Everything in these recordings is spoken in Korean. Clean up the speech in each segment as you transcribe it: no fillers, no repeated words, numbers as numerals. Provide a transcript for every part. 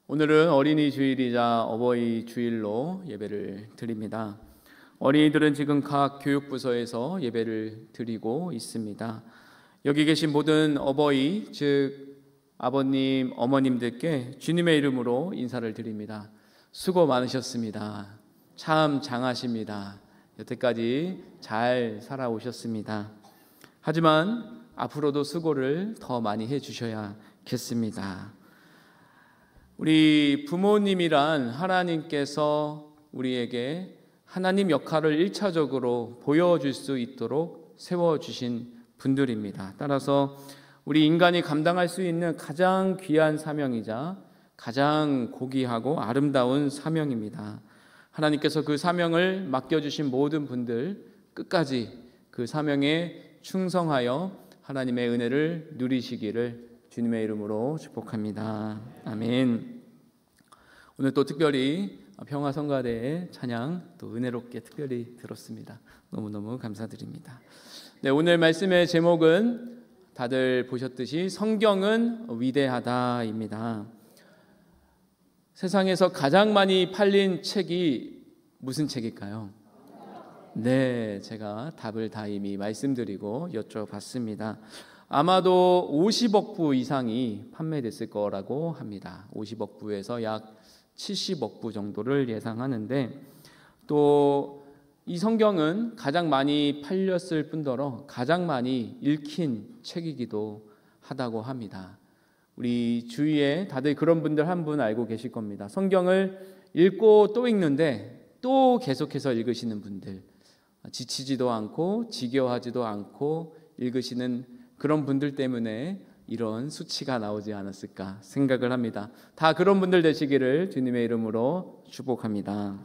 오늘은 어린이 주일이자 어버이 주일로 예배를 드립니다. 어린이들은 지금 각 교육부서에서 예배를 드리고 있습니다. 여기 계신 모든 어버이, 즉 아버님, 어머님들께 주님의 이름으로 인사를 드립니다. 수고 많으셨습니다. 참 장하십니다. 여태까지 잘 살아오셨습니다. 하지만 앞으로도 수고를 더 많이 해주셔야겠습니다. 우리 부모님이란 하나님께서 우리에게 하나님 역할을 1차적으로 보여줄 수 있도록 세워주신 분들입니다. 따라서 우리 인간이 감당할 수 있는 가장 귀한 사명이자 가장 고귀하고 아름다운 사명입니다. 하나님께서 그 사명을 맡겨주신 모든 분들 끝까지 그 사명에 충성하여 하나님의 은혜를 누리시기를 주님의 이름으로 축복합니다. 아멘. 오늘 또 특별히 평화성가대의 찬양 또 은혜롭게 특별히 들었습니다. 너무너무 감사드립니다. 네, 오늘 말씀의 제목은 다들 보셨듯이 성경은 위대하다입니다. 세상에서 가장 많이 팔린 책이 무슨 책일까요? 네, 제가 답을 다 이미 말씀드리고 여쭤봤습니다. 아마도 50억 부 이상이 판매됐을 거라고 합니다. 50억 부에서 약 70억 부 정도를 예상하는데, 또 이 성경은 가장 많이 팔렸을 뿐더러 가장 많이 읽힌 책이기도 하다고 합니다. 우리 주위에 다들 그런 분들 한 분 알고 계실 겁니다. 성경을 읽고 또 읽는데 또 계속해서 읽으시는 분들, 지치지도 않고 지겨워하지도 않고 읽으시는 그런 분들 때문에 이런 수치가 나오지 않았을까 생각을 합니다. 다 그런 분들 되시기를 주님의 이름으로 축복합니다.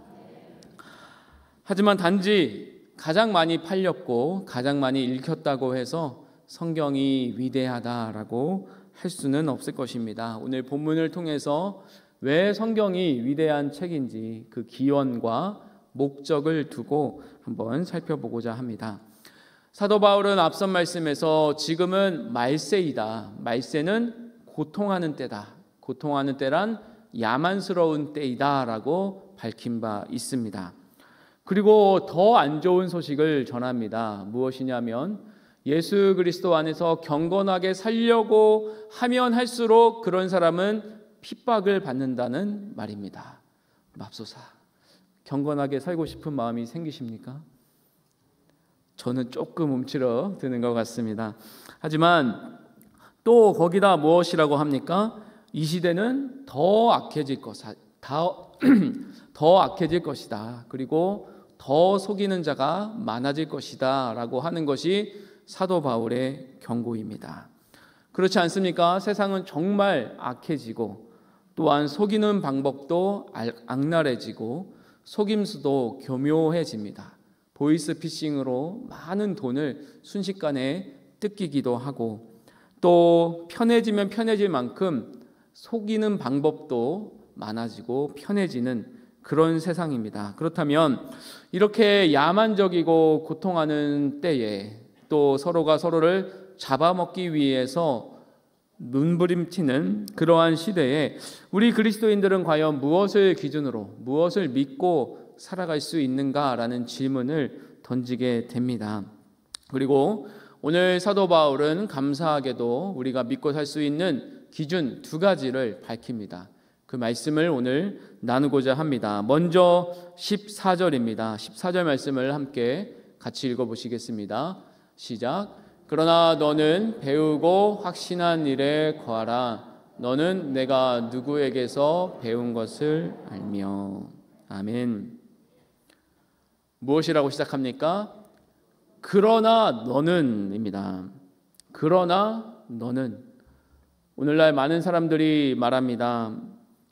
하지만 단지 가장 많이 팔렸고 가장 많이 읽혔다고 해서 성경이 위대하다라고 할 수는 없을 것입니다. 오늘 본문을 통해서 왜 성경이 위대한 책인지 그 기원과 목적을 두고 한번 살펴보고자 합니다. 사도 바울은 앞선 말씀에서 지금은 말세이다. 말세는 고통하는 때다. 고통하는 때란 야만스러운 때이다 라고 밝힌 바 있습니다. 그리고 더 안 좋은 소식을 전합니다. 무엇이냐면 예수 그리스도 안에서 경건하게 살려고 하면 할수록 그런 사람은 핍박을 받는다는 말입니다. 맙소사. 경건하게 살고 싶은 마음이 생기십니까? 저는 조금 움츠러 드는 것 같습니다. 하지만 또 거기다 무엇이라고 합니까? 이 시대는 더 악해질 것이다. 그리고 더 속이는 자가 많아질 것이다 라고 하는 것이 사도 바울의 경고입니다. 그렇지 않습니까? 세상은 정말 악해지고 또한 속이는 방법도 악랄해지고 속임수도 교묘해집니다. 보이스피싱으로 많은 돈을 순식간에 뜯기기도 하고, 또 편해지면 편해질 만큼 속이는 방법도 많아지고 편해지는 그런 세상입니다. 그렇다면 이렇게 야만적이고 고통하는 때에 또 서로가 서로를 잡아먹기 위해서 눈부림치는 그러한 시대에 우리 그리스도인들은 과연 무엇을 기준으로 무엇을 믿고 살아갈 수 있는가라는 질문을 던지게 됩니다. 그리고 오늘 사도 바울은 감사하게도 우리가 믿고 살 수 있는 기준 두 가지를 밝힙니다. 그 말씀을 오늘 나누고자 합니다. 먼저 14절입니다. 14절 말씀을 함께 같이 읽어보시겠습니다. 시작. 그러나 너는 배우고 확신한 일에 거하라. 너는 내가 누구에게서 배운 것을 알며. 아멘. 무엇이라고 시작합니까? 그러나 너는입니다. 그러나 너는. 오늘날 많은 사람들이 말합니다.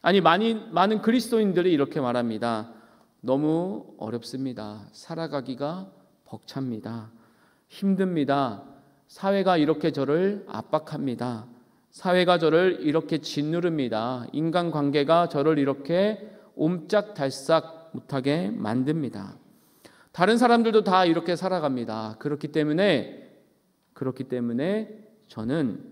아니, 많은 그리스도인들이 이렇게 말합니다. 너무 어렵습니다. 살아가기가 벅찹니다. 힘듭니다. 사회가 이렇게 저를 압박합니다. 사회가 저를 이렇게 짓누릅니다. 인간관계가 저를 이렇게 옴짝달싹 못하게 만듭니다. 다른 사람들도 다 이렇게 살아갑니다. 그렇기 때문에 저는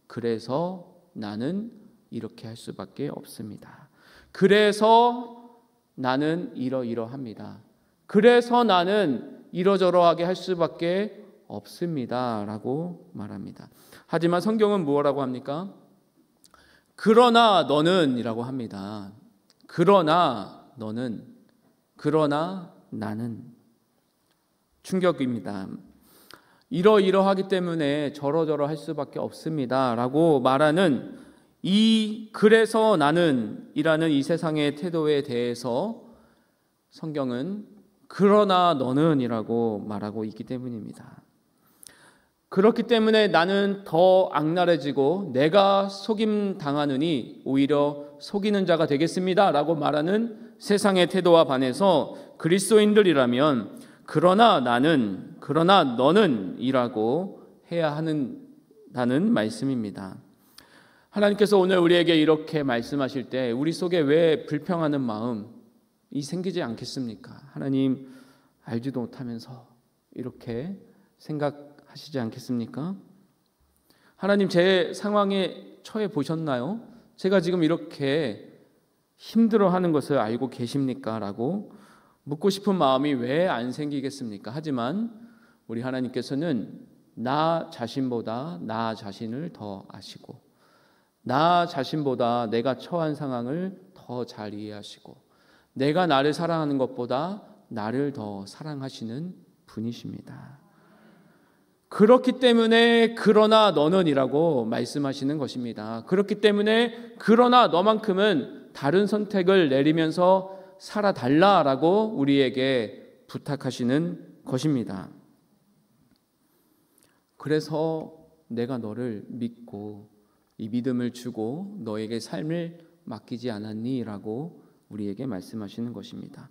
그래서 나는 이렇게 할 수밖에 없습니다. 그래서 나는 이러이러합니다. 그래서 나는 이러저러하게 할 수밖에 없습니다. 라고 말합니다. 하지만 성경은 뭐라고 합니까? 그러나 너는 이라고 합니다. 그러나 너는, 그러나 나는. 충격입니다. 이러이러하기 때문에 저러저러 할 수밖에 없습니다. 라고 말하는 이 그래서 나는 이라는 이 세상의 태도에 대해서 성경은 그러나 너는 이라고 말하고 있기 때문입니다. 그렇기 때문에 나는 더 악랄해지고 내가 속임 당하느니 오히려 속이는 자가 되겠습니다. 라고 말하는 세상의 태도와 반해서 그리스도인들이라면 그러나 나는, 그러나 너는 이라고 해야 한다는 말씀입니다. 하나님께서 오늘 우리에게 이렇게 말씀하실 때 우리 속에 왜 불평하는 마음이 생기지 않겠습니까? 하나님 알지도 못하면서 이렇게 생각하시지 않겠습니까? 하나님 제 상황에 처해 보셨나요? 제가 지금 이렇게 힘들어하는 것을 알고 계십니까? 라고 묻고 싶은 마음이 왜 안 생기겠습니까? 하지만 우리 하나님께서는 나 자신보다 나 자신을 더 아시고 나 자신보다 내가 처한 상황을 더 잘 이해하시고 내가 나를 사랑하는 것보다 나를 더 사랑하시는 분이십니다. 그렇기 때문에 그러나 너는 이라고 말씀하시는 것입니다. 그렇기 때문에 그러나 너만큼은 다른 선택을 내리면서 살아달라라고 우리에게 부탁하시는 것입니다. 그래서 내가 너를 믿고 이 믿음을 주고 너에게 삶을 맡기지 않았니? 라고 우리에게 말씀하시는 것입니다.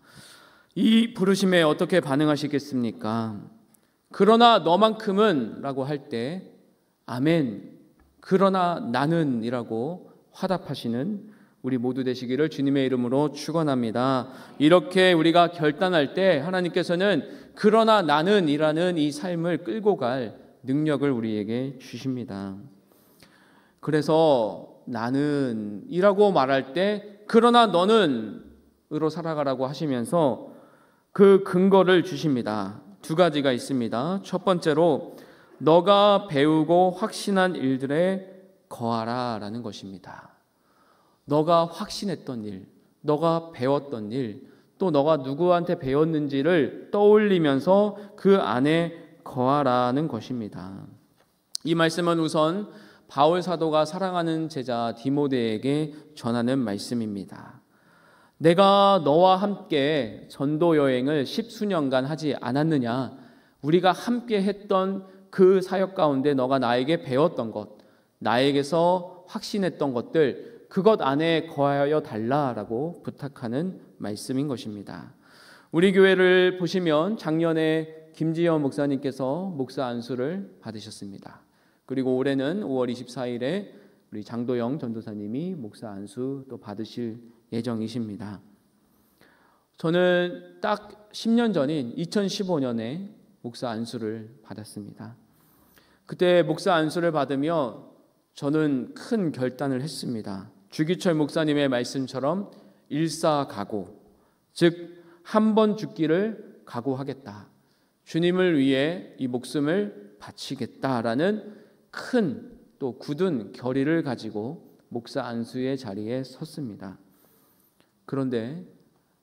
이 부르심에 어떻게 반응하시겠습니까? 그러나 너만큼은 라고 할 때 아멘, 그러나 나는 이라고 화답하시는 우리 모두 되시기를 주님의 이름으로 축원합니다. 이렇게 우리가 결단할 때 하나님께서는 그러나 나는 이라는 이 삶을 끌고 갈 능력을 우리에게 주십니다. 그래서 나는 이라고 말할 때 그러나 너는 으로 살아가라고 하시면서 그 근거를 주십니다. 두 가지가 있습니다. 첫 번째로 너가 배우고 확신한 일들에 거하라 라는 것입니다. 너가 확신했던 일, 너가 배웠던 일, 또 너가 누구한테 배웠는지를 떠올리면서 그 안에 거하라는 것입니다. 이 말씀은 우선 바울 사도가 사랑하는 제자 디모데에게 전하는 말씀입니다. 내가 너와 함께 전도 여행을 10수년간 하지 않았느냐? 우리가 함께 했던 그 사역 가운데 너가 나에게 배웠던 것, 나에게서 확신했던 것들, 그것 안에 거하여 달라라고 부탁하는 말씀인 것입니다. 우리 교회를 보시면 작년에 김지현 목사님께서 목사 안수를 받으셨습니다. 그리고 올해는 5월 24일에 우리 장도영 전도사님이 목사 안수 또 받으실 예정이십니다. 저는 딱 10년 전인 2015년에 목사 안수를 받았습니다. 그때 목사 안수를 받으며 저는 큰 결단을 했습니다. 주기철 목사님의 말씀처럼 일사각오, 즉 한 번 죽기를 각오하겠다. 주님을 위해 이 목숨을 바치겠다라는 큰 또 굳은 결의를 가지고 목사 안수의 자리에 섰습니다. 그런데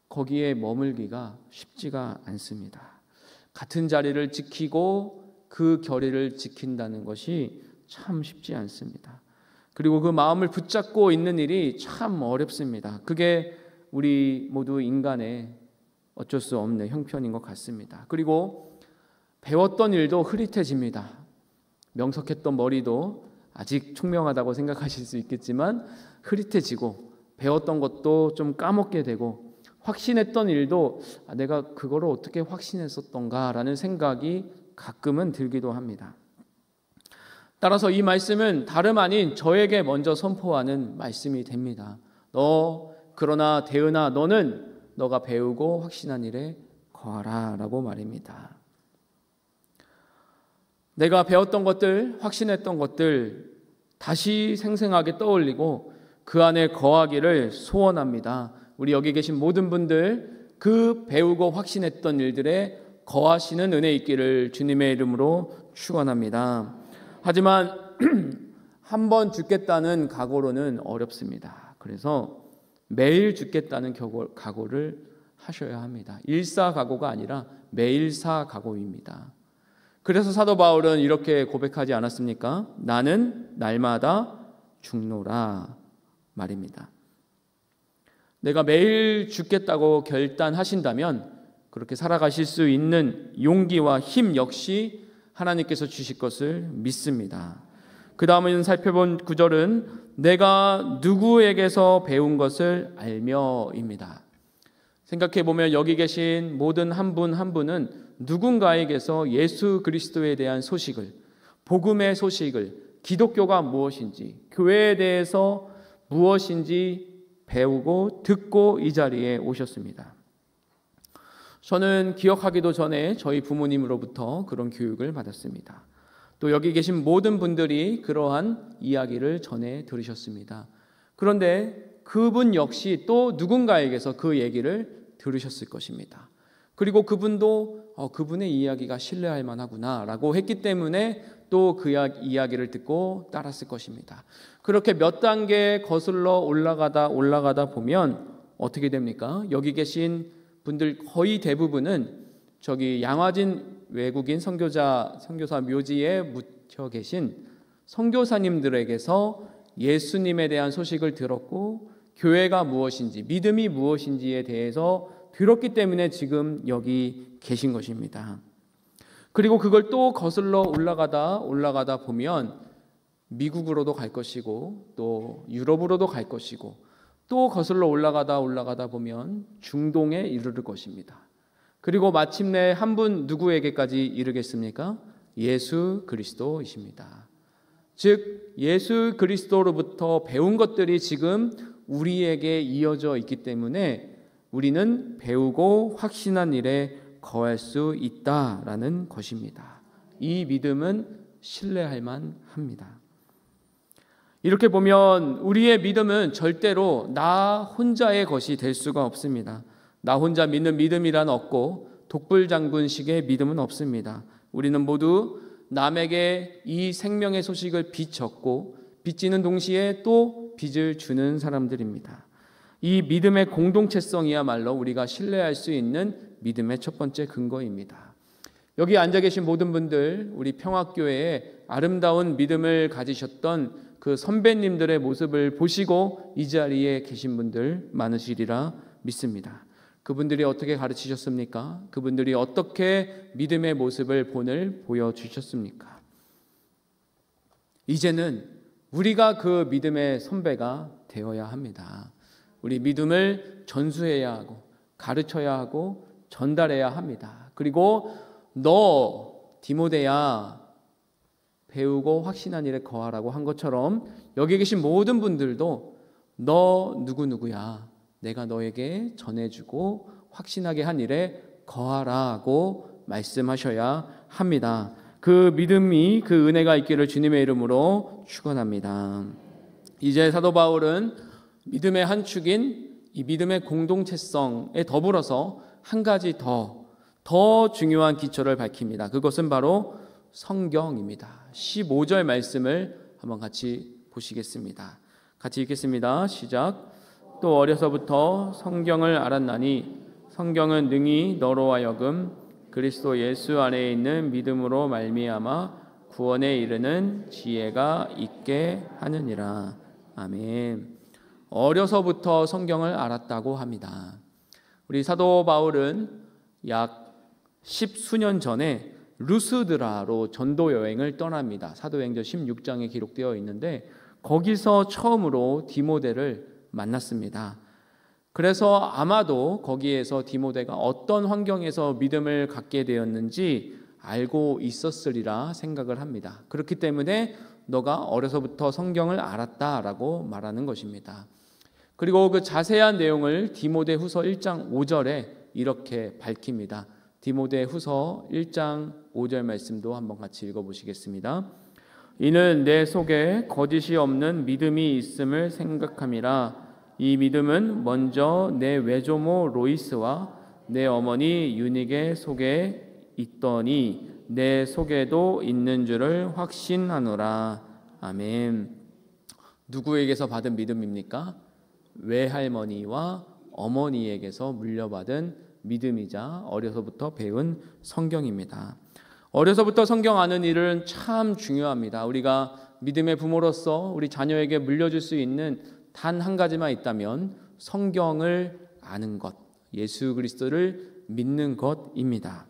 거기에 머물기가 쉽지가 않습니다. 같은 자리를 지키고 그 결의를 지킨다는 것이 참 쉽지 않습니다. 그리고 그 마음을 붙잡고 있는 일이 참 어렵습니다. 그게 우리 모두 인간의 어쩔 수 없는 형편인 것 같습니다. 그리고 배웠던 일도 흐릿해집니다. 명석했던 머리도 아직 총명하다고 생각하실 수 있겠지만 흐릿해지고 배웠던 것도 좀 까먹게 되고 확신했던 일도 내가 그거를 어떻게 확신했었던가라는 생각이 가끔은 들기도 합니다. 따라서 이 말씀은 다름 아닌 저에게 먼저 선포하는 말씀이 됩니다. 그러나 대은아 너는 너가 배우고 확신한 일에 거하라 라고 말입니다. 내가 배웠던 것들, 확신했던 것들 다시 생생하게 떠올리고 그 안에 거하기를 소원합니다. 우리 여기 계신 모든 분들 그 배우고 확신했던 일들에 거하시는 은혜 있기를 주님의 이름으로 축원합니다. 하지만 한 번 죽겠다는 각오로는 어렵습니다. 그래서 매일 죽겠다는 각오를 하셔야 합니다. 일사각오가 아니라 매일사각오입니다. 그래서 사도 바울은 이렇게 고백하지 않았습니까? 나는 날마다 죽노라 말입니다. 내가 매일 죽겠다고 결단하신다면 그렇게 살아가실 수 있는 용기와 힘 역시 하나님께서 주실 것을 믿습니다. 그 다음에 살펴본 구절은 내가 누구에게서 배운 것을 알며입니다. 생각해보면 여기 계신 모든 한 분 한 분은 누군가에게서 예수 그리스도에 대한 소식을, 복음의 소식을, 기독교가 무엇인지, 교회에 대해서 무엇인지 배우고 듣고 이 자리에 오셨습니다. 저는 기억하기도 전에 저희 부모님으로부터 그런 교육을 받았습니다. 또 여기 계신 모든 분들이 그러한 이야기를 전해 들으셨습니다. 그런데 그분 역시 또 누군가에게서 그 얘기를 들으셨을 것입니다. 그리고 그분도 그분의 이야기가 신뢰할 만하구나 라고 했기 때문에 또 그 이야기를 듣고 따랐을 것입니다. 그렇게 몇 단계 거슬러 올라가다 보면 어떻게 됩니까? 여기 계신 분들 거의 대부분은 저기 양화진 외국인 선교사 묘지에 묻혀 계신 선교사님들에게서 예수님에 대한 소식을 들었고 교회가 무엇인지 믿음이 무엇인지에 대해서 들었기 때문에 지금 여기 계신 것입니다. 그리고 그걸 또 거슬러 올라가다 보면 미국으로도 갈 것이고 또 유럽으로도 갈 것이고 또 거슬러 올라가다 보면 중동에 이르를 것입니다. 그리고 마침내 한 분 누구에게까지 이르겠습니까? 예수 그리스도이십니다. 즉 예수 그리스도로부터 배운 것들이 지금 우리에게 이어져 있기 때문에 우리는 배우고 확신한 일에 거할 수 있다라는 것입니다. 이 믿음은 신뢰할 만합니다. 이렇게 보면 우리의 믿음은 절대로 나 혼자의 것이 될 수가 없습니다. 나 혼자 믿는 믿음이란 없고 독불장군식의 믿음은 없습니다. 우리는 모두 남에게 이 생명의 소식을 비쳤고 빚지는 동시에 또 빚을 주는 사람들입니다. 이 믿음의 공동체성이야말로 우리가 신뢰할 수 있는 믿음의 첫 번째 근거입니다. 여기 앉아 계신 모든 분들, 우리 평화교회에 아름다운 믿음을 가지셨던 그 선배님들의 모습을 보시고 이 자리에 계신 분들 많으시리라 믿습니다. 그분들이 어떻게 가르치셨습니까? 그분들이 어떻게 믿음의 모습을 보여주셨습니까? 이제는 우리가 그 믿음의 선배가 되어야 합니다. 우리 믿음을 전수해야 하고 가르쳐야 하고 전달해야 합니다. 그리고 너 디모데야 배우고 확신한 일에 거하라고 한 것처럼 여기 계신 모든 분들도 너 누구누구야 내가 너에게 전해주고 확신하게 한 일에 거하라고 말씀하셔야 합니다. 그 믿음이 그 은혜가 있기를 주님의 이름으로 축원합니다. 이제 사도 바울은 믿음의 한 축인 이 믿음의 공동체성에 더불어서 한 가지 더 중요한 기초를 밝힙니다. 그것은 바로 성경입니다. 15절 말씀을 한번 같이 보시겠습니다. 같이 읽겠습니다. 시작. 또 어려서부터 성경을 알았나니 성경은 능히 너로 하여금 그리스도 예수 안에 있는 믿음으로 말미암아 구원에 이르는 지혜가 있게 하느니라. 아멘. 어려서부터 성경을 알았다고 합니다. 우리 사도 바울은 약 10수년 전에 루스드라로 전도 여행을 떠납니다. 사도행전 16장에 기록되어 있는데 거기서 처음으로 디모데를 만났습니다. 그래서 아마도 거기에서 디모데가 어떤 환경에서 믿음을 갖게 되었는지 알고 있었으리라 생각을 합니다. 그렇기 때문에 너가 어려서부터 성경을 알았다라고 말하는 것입니다. 그리고 그 자세한 내용을 디모데후서 1장 5절에 이렇게 밝힙니다. 디모데후서 1장 5절 말씀도 한번 같이 읽어보시겠습니다. 이는 내 속에 거짓이 없는 믿음이 있음을 생각함이라. 이 믿음은 먼저 내 외조모 로이스와 내 어머니 유닉의 속에 있더니 내 속에도 있는 줄을 확신하노라. 아멘. 누구에게서 받은 믿음입니까? 외할머니와 어머니에게서 물려받은 믿음이자 어려서부터 배운 성경입니다. 어려서부터 성경 아는 일은 참 중요합니다. 우리가 믿음의 부모로서 우리 자녀에게 물려줄 수 있는 단 한 가지만 있다면 성경을 아는 것, 예수 그리스도를 믿는 것입니다.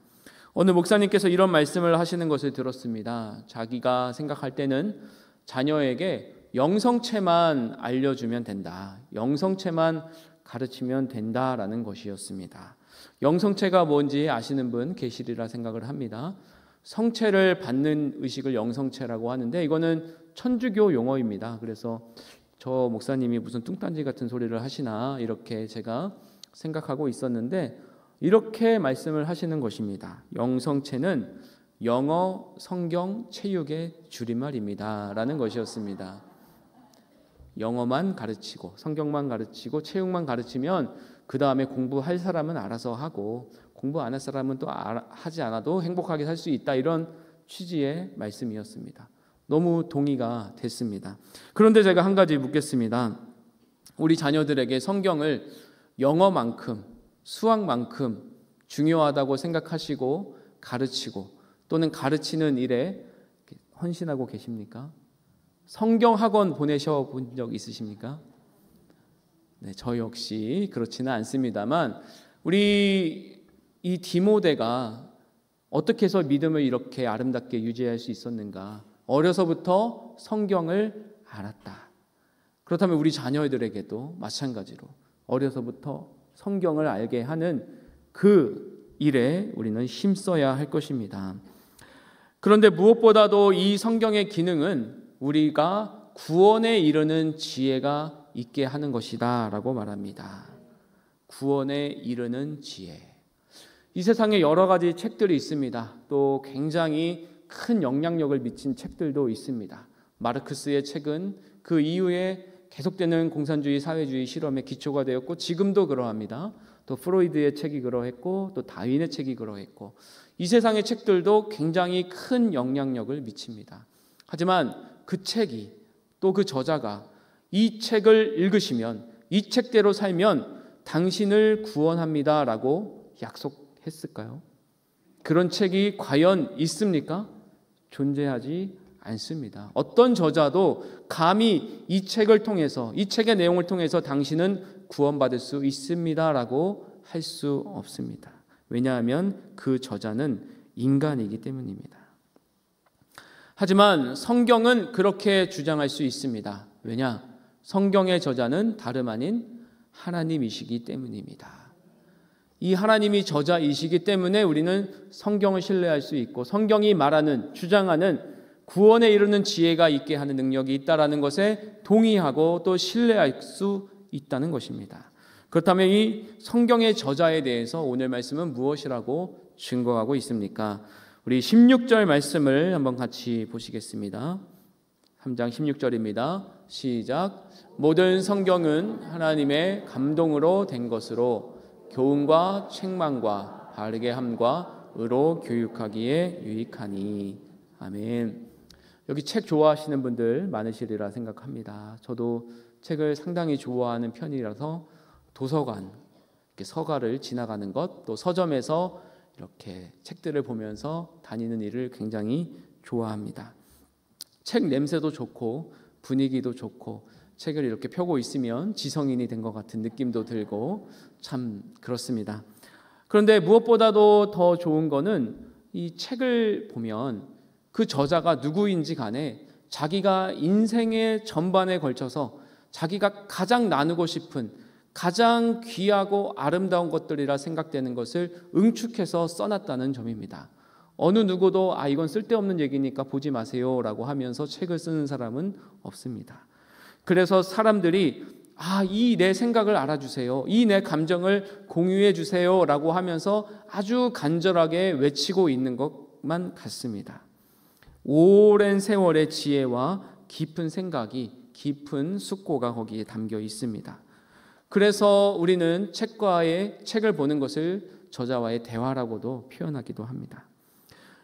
오늘 목사님께서 이런 말씀을 하시는 것을 들었습니다. 자기가 생각할 때는 자녀에게 영성체만 알려주면 된다. 영성체만 가르치면 된다라는 것이었습니다. 영성체가 뭔지 아시는 분 계시리라 생각을 합니다. 성체를 받는 의식을 영성체라고 하는데 이거는 천주교 용어입니다. 그래서 저 목사님이 무슨 뚱딴지 같은 소리를 하시나 이렇게 제가 생각하고 있었는데 이렇게 말씀을 하시는 것입니다. 영성체는 영어 성경 체육의 줄임말입니다 라는 것이었습니다. 영어만 가르치고 성경만 가르치고 체육만 가르치면 그 다음에 공부할 사람은 알아서 하고 공부 안 할 사람은 또 하지 않아도 행복하게 살 수 있다, 이런 취지의 말씀이었습니다. 너무 동의가 됐습니다. 그런데 제가 한 가지 묻겠습니다. 우리 자녀들에게 성경을 영어만큼 수학만큼 중요하다고 생각하시고 가르치고 또는 가르치는 일에 헌신하고 계십니까? 성경 학원 보내셔 본 적 있으십니까? 네, 저 역시 그렇지는 않습니다만 우리 이 디모데가 어떻게 해서 믿음을 이렇게 아름답게 유지할 수 있었는가? 어려서부터 성경을 알았다. 그렇다면 우리 자녀들에게도 마찬가지로 어려서부터 성경을 알게 하는 그 일에 우리는 힘써야 할 것입니다. 그런데 무엇보다도 이 성경의 기능은 우리가 구원에 이르는 지혜가 있게 하는 것이다 라고 말합니다. 구원에 이르는 지혜. 이 세상에 여러 가지 책들이 있습니다. 또 굉장히 큰 영향력을 미친 책들도 있습니다. 마르크스의 책은 그 이후에 계속되는 공산주의 사회주의 실험의 기초가 되었고 지금도 그러합니다. 또 프로이드의 책이 그러했고 또 다윈의 책이 그러했고 이 세상의 책들도 굉장히 큰 영향력을 미칩니다. 하지만 그 책이 또 그 저자가 이 책을 읽으시면 이 책대로 살면 당신을 구원합니다 라고 약속했을까요? 그런 책이 과연 있습니까? 존재하지 않습니다. 어떤 저자도 감히 이 책을 통해서 이 책의 내용을 통해서 당신은 구원받을 수 있습니다 라고 할 수 없습니다. 왜냐하면 그 저자는 인간이기 때문입니다. 하지만 성경은 그렇게 주장할 수 있습니다. 왜냐? 성경의 저자는 다름 아닌 하나님이시기 때문입니다. 이 하나님이 저자이시기 때문에 우리는 성경을 신뢰할 수 있고 성경이 말하는, 주장하는 구원에 이르는 지혜가 있게 하는 능력이 있다는 것에 동의하고 또 신뢰할 수 있다는 것입니다. 그렇다면 이 성경의 저자에 대해서 오늘 말씀은 무엇이라고 증거하고 있습니까? 우리 16절 말씀을 한번 같이 보시겠습니다. 3장 16절입니다. 시작. 모든 성경은 하나님의 감동으로 된 것으로 교훈과 책망과 바르게 함과 의로 교육하기에 유익하니. 아멘. 여기 책 좋아하시는 분들 많으시리라 생각합니다. 저도 책을 상당히 좋아하는 편이라서 도서관, 이렇게 서가를 지나가는 것, 또 서점에서 이렇게 책들을 보면서 다니는 일을 굉장히 좋아합니다. 책 냄새도 좋고 분위기도 좋고 책을 이렇게 펴고 있으면 지성인이 된 것 같은 느낌도 들고 참 그렇습니다. 그런데 무엇보다도 더 좋은 거는 이 책을 보면 그 저자가 누구인지 간에 자기가 인생의 전반에 걸쳐서 자기가 가장 나누고 싶은 가장 귀하고 아름다운 것들이라 생각되는 것을 응축해서 써놨다는 점입니다. 어느 누구도 이건 쓸데없는 얘기니까 보지 마세요 라고 하면서 책을 쓰는 사람은 없습니다. 그래서 사람들이 이 내 생각을 알아주세요, 이 내 감정을 공유해 주세요 라고 하면서 아주 간절하게 외치고 있는 것만 같습니다. 오랜 세월의 지혜와 깊은 생각이, 깊은 숙고가 거기에 담겨 있습니다. 그래서 우리는 책을 보는 것을 저자와의 대화라고도 표현하기도 합니다.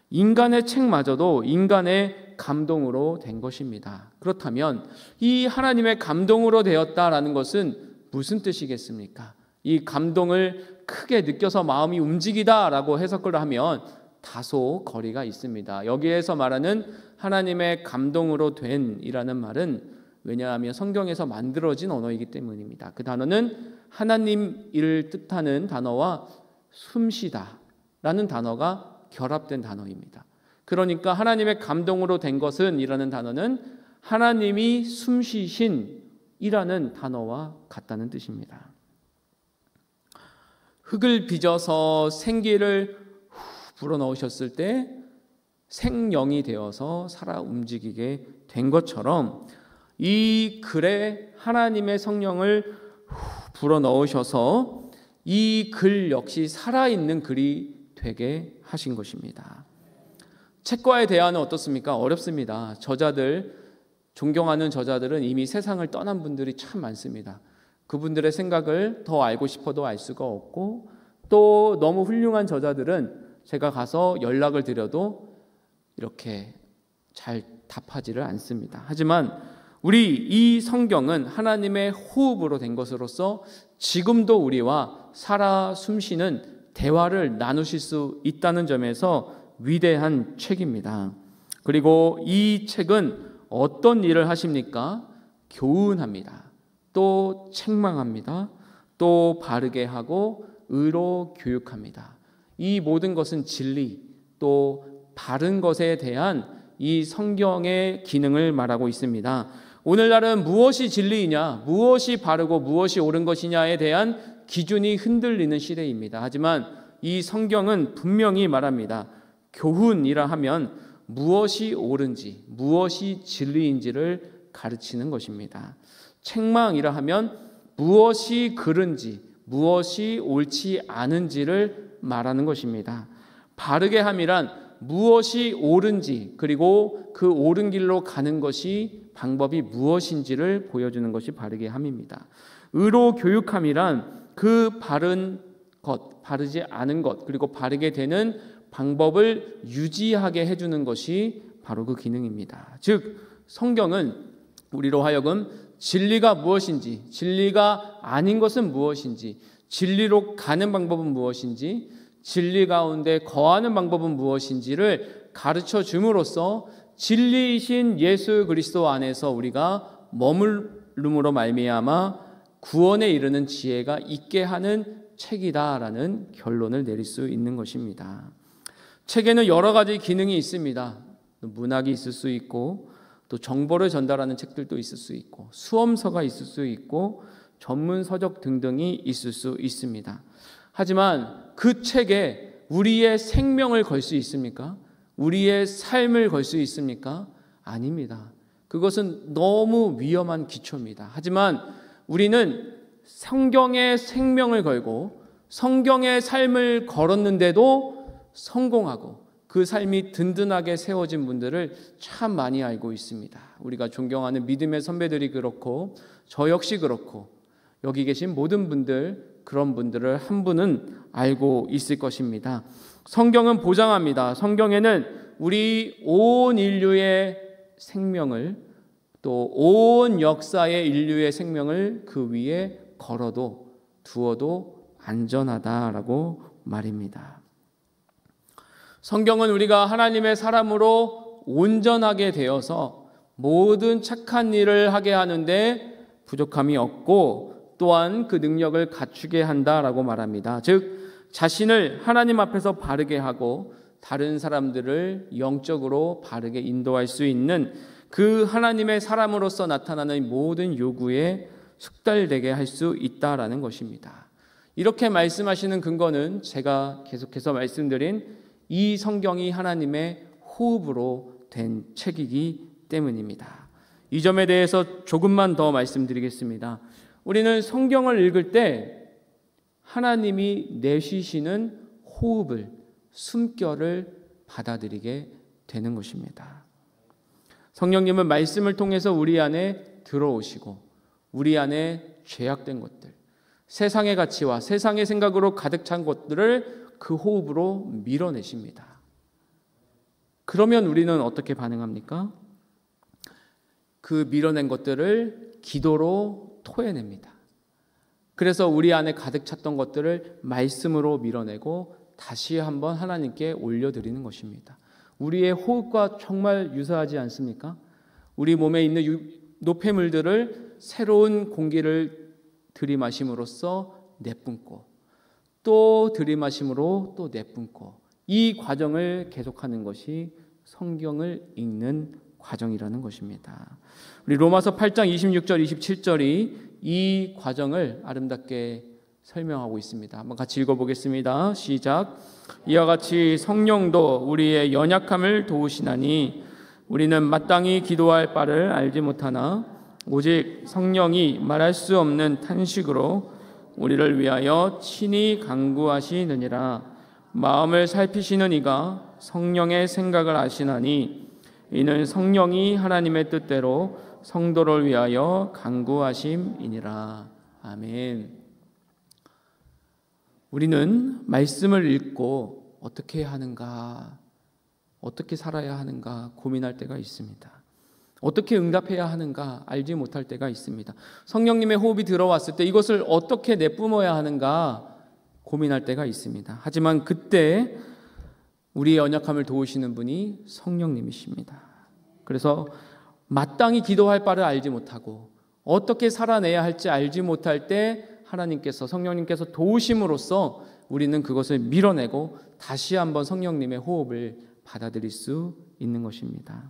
인간의 책마저도 인간의 감동으로 된 것입니다. 그렇다면 이 하나님의 감동으로 되었다라는 것은 무슨 뜻이겠습니까? 이 감동을 크게 느껴서 마음이 움직이다라고 해석을 하면 다소 거리가 있습니다. 여기에서 말하는 하나님의 감동으로 된이라는 말은 왜냐하면 성경에서 만들어진 언어이기 때문입니다. 그 단어는 하나님을 뜻하는 단어와 숨쉬다라는 단어가 결합된 단어입니다. 그러니까 하나님의 감동으로 된 것은 이라는 단어는 하나님이 숨쉬신 이라는 단어와 같다는 뜻입니다. 흙을 빚어서 생기를 불어넣으셨을 때 생명이 되어서 살아 움직이게 된 것처럼 이 글에 하나님의 성령을 불어넣으셔서 이 글 역시 살아있는 글이 되게 하신 것입니다. 책과의 대화는 어떻습니까? 어렵습니다. 존경하는 저자들은 이미 세상을 떠난 분들이 참 많습니다. 그분들의 생각을 더 알고 싶어도 알 수가 없고, 또 너무 훌륭한 저자들은 제가 가서 연락을 드려도 이렇게 잘 답하지를 않습니다. 하지만 우리 이 성경은 하나님의 호흡으로 된 것으로서 지금도 우리와 살아 숨쉬는 대화를 나누실 수 있다는 점에서 위대한 책입니다. 그리고 이 책은 어떤 일을 하십니까? 교훈합니다. 또 책망합니다. 또 바르게 하고 의로 교육합니다. 이 모든 것은 진리, 또 바른 것에 대한 이 성경의 기능을 말하고 있습니다. 오늘날은 무엇이 진리이냐, 무엇이 바르고 무엇이 옳은 것이냐에 대한 기준이 흔들리는 시대입니다. 하지만 이 성경은 분명히 말합니다. 교훈이라 하면 무엇이 옳은지, 무엇이 진리인지를 가르치는 것입니다. 책망이라 하면 무엇이 그른지, 무엇이 옳지 않은지를 말하는 것입니다. 바르게 함이란 무엇이 옳은지, 그리고 그 옳은 길로 가는 것이 방법이 무엇인지를 보여주는 것이 바르게 함입니다. 의로 교육함이란 그 바른 것, 바르지 않은 것, 그리고 바르게 되는 방법을 유지하게 해주는 것이 바로 그 기능입니다. 즉 성경은 우리로 하여금 진리가 무엇인지, 진리가 아닌 것은 무엇인지, 진리로 가는 방법은 무엇인지, 진리 가운데 거하는 방법은 무엇인지를 가르쳐 줌으로써 진리이신 예수 그리스도 안에서 우리가 머물름으로 말미암아 구원에 이르는 지혜가 있게 하는 책이다라는 결론을 내릴 수 있는 것입니다. 책에는 여러 가지 기능이 있습니다. 문학이 있을 수 있고, 또 정보를 전달하는 책들도 있을 수 있고, 수험서가 있을 수 있고, 전문 서적 등등이 있을 수 있습니다. 하지만 그 책에 우리의 생명을 걸 수 있습니까? 우리의 삶을 걸 수 있습니까? 아닙니다. 그것은 너무 위험한 기초입니다. 하지만 우리는 성경의 생명을 걸고 성경의 삶을 걸었는데도 성공하고 그 삶이 든든하게 세워진 분들을 참 많이 알고 있습니다. 우리가 존경하는 믿음의 선배들이 그렇고 저 역시 그렇고 여기 계신 모든 분들, 그런 분들을 한 분은 알고 있을 것입니다. 성경은 보장합니다. 성경에는 우리 온 인류의 생명을, 또 온 역사의 인류의 생명을 그 위에 걸어도 두어도 안전하다라고 말입니다. 성경은 우리가 하나님의 사람으로 온전하게 되어서 모든 착한 일을 하게 하는데 부족함이 없고 또한 그 능력을 갖추게 한다라고 말합니다. 즉 자신을 하나님 앞에서 바르게 하고 다른 사람들을 영적으로 바르게 인도할 수 있는 그 하나님의 사람으로서 나타나는 모든 요구에 숙달되게 할 수 있다라는 것입니다. 이렇게 말씀하시는 근거는 제가 계속해서 말씀드린 이 성경이 하나님의 호흡으로 된 책이기 때문입니다. 이 점에 대해서 조금만 더 말씀드리겠습니다. 우리는 성경을 읽을 때 하나님이 내쉬시는 호흡을, 숨결을 받아들이게 되는 것입니다. 성령님은 말씀을 통해서 우리 안에 들어오시고 우리 안에 죄악된 것들, 세상의 가치와 세상의 생각으로 가득 찬 것들을 그 호흡으로 밀어내십니다. 그러면 우리는 어떻게 반응합니까? 그 밀어낸 것들을 기도로 토해냅니다. 그래서 우리 안에 가득 찼던 것들을 말씀으로 밀어내고 다시 한번 하나님께 올려드리는 것입니다. 우리의 호흡과 정말 유사하지 않습니까? 우리 몸에 있는 노폐물들을 새로운 공기를 들이마심으로써 내뿜고 또 들이마심으로 또 내뿜고 이 과정을 계속하는 것이 성경을 읽는 과정이라는 것입니다. 우리 로마서 8장 26절 27절이 이 과정을 아름답게 설명하고 있습니다. 한번 같이 읽어보겠습니다. 시작. 이와 같이 성령도 우리의 연약함을 도우시나니 우리는 마땅히 기도할 바를 알지 못하나 오직 성령이 말할 수 없는 탄식으로 우리를 위하여 친히 간구하시느니라. 마음을 살피시는 이가 성령의 생각을 아시나니 이는 성령이 하나님의 뜻대로 성도를 위하여 간구하심이니라. 아멘. 우리는 말씀을 읽고 어떻게 해야 하는가, 어떻게 살아야 하는가 고민할 때가 있습니다. 어떻게 응답해야 하는가 알지 못할 때가 있습니다. 성령님의 호흡이 들어왔을 때 이것을 어떻게 내뿜어야 하는가 고민할 때가 있습니다. 하지만 그때 우리의 연약함을 도우시는 분이 성령님이십니다. 그래서 마땅히 기도할 바를 알지 못하고 어떻게 살아내야 할지 알지 못할 때 하나님께서 성령님께서 도우심으로써 우리는 그것을 밀어내고 다시 한번 성령님의 호흡을 받아들일 수 있는 것입니다.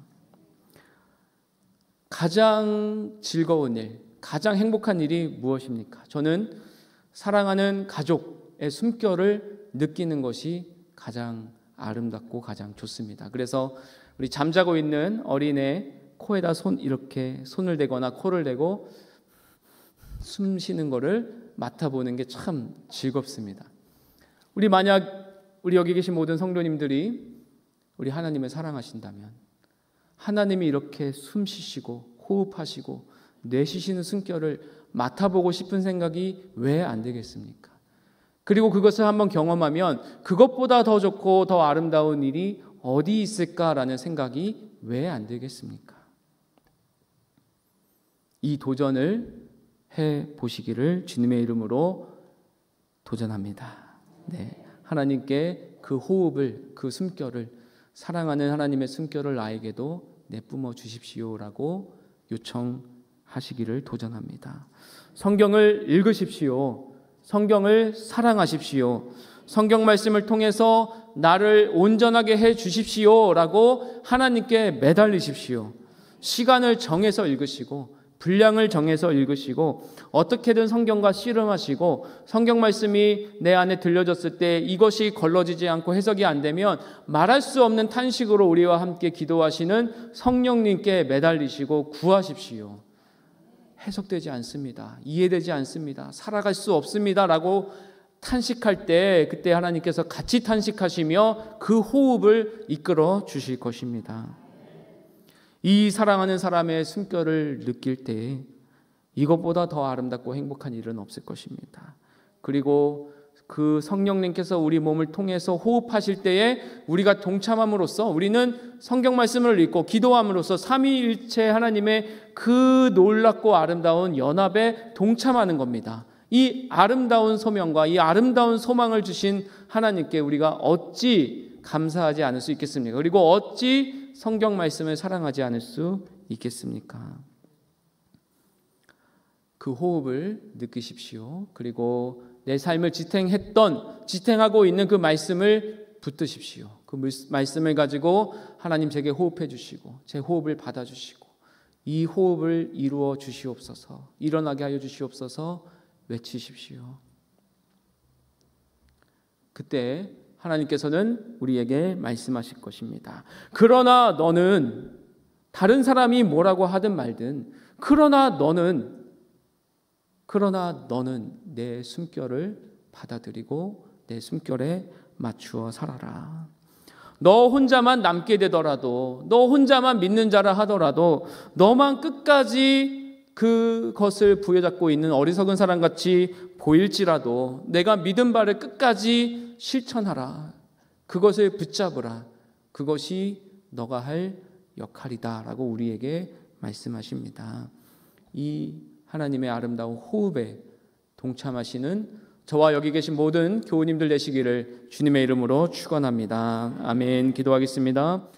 가장 즐거운 일, 가장 행복한 일이 무엇입니까? 저는 사랑하는 가족의 숨결을 느끼는 것이 가장 아름답고 가장 좋습니다. 그래서 우리 잠자고 있는 어린애 코에다 이렇게 손을 대거나 코를 대고 숨 쉬는 거를 맡아보는 게 참 즐겁습니다. 만약 우리 여기 계신 모든 성도님들이 우리 하나님을 사랑하신다면 하나님이 이렇게 숨 쉬시고 호흡하시고 내쉬시는 숨결을 맡아보고 싶은 생각이 왜 안 되겠습니까? 그리고 그것을 한번 경험하면 그것보다 더 좋고 더 아름다운 일이 어디 있을까라는 생각이 왜 안 들겠습니까? 이 도전을 해보시기를 주님의 이름으로 도전합니다. 네, 하나님께 그 호흡을, 그 숨결을, 사랑하는 하나님의 숨결을 나에게도 내뿜어 주십시오라고 요청하시기를 도전합니다. 성경을 읽으십시오. 성경을 사랑하십시오. 성경 말씀을 통해서 나를 온전하게 해 주십시오라고 하나님께 매달리십시오. 시간을 정해서 읽으시고 분량을 정해서 읽으시고 어떻게든 성경과 씨름하시고 성경 말씀이 내 안에 들려졌을 때 이것이 걸러지지 않고 해석이 안 되면 말할 수 없는 탄식으로 우리와 함께 기도하시는 성령님께 매달리시고 구하십시오. 해석되지 않습니다. 이해되지 않습니다. 살아갈 수 없습니다 라고 탄식할 때 그때 하나님께서 같이 탄식하시며 그 호흡을 이끌어 주실 것입니다. 이 사랑하는 사람의 숨결을 느낄 때 이것보다 더 아름답고 행복한 일은 없을 것입니다. 그리고 그 성령님께서 우리 몸을 통해서 호흡하실 때에 우리가 동참함으로써 우리는 성경 말씀을 읽고 기도함으로써 삼위일체 하나님의 그 놀랍고 아름다운 연합에 동참하는 겁니다. 이 아름다운 소명과 이 아름다운 소망을 주신 하나님께 우리가 어찌 감사하지 않을 수 있겠습니까? 그리고 어찌 성경 말씀을 사랑하지 않을 수 있겠습니까? 그 호흡을 느끼십시오. 그리고 내 삶을 지탱하고 있는 그 말씀을 붙드십시오. 그 말씀을 가지고 하나님 제게 호흡해 주시고 제 호흡을 받아 주시고 이 호흡을 이루어 주시옵소서, 일어나게 하여 주시옵소서 외치십시오. 그때 하나님께서는 우리에게 말씀하실 것입니다. 그러나 너는 다른 사람이 뭐라고 하든 말든 그러나 너는 내 숨결을 받아들이고 내 숨결에 맞추어 살아라. 너 혼자만 남게 되더라도, 너 혼자만 믿는 자라 하더라도, 너만 끝까지 그것을 부여잡고 있는 어리석은 사람같이 보일지라도 내가 믿은 바를 끝까지 실천하라. 그것을 붙잡으라. 그것이 너가 할 역할이다 라고 우리에게 말씀하십니다. 이 하나님의 아름다운 호흡에 동참하시는 저와 여기 계신 모든 교우님들 되시기를 주님의 이름으로 축원합니다. 아멘. 기도하겠습니다.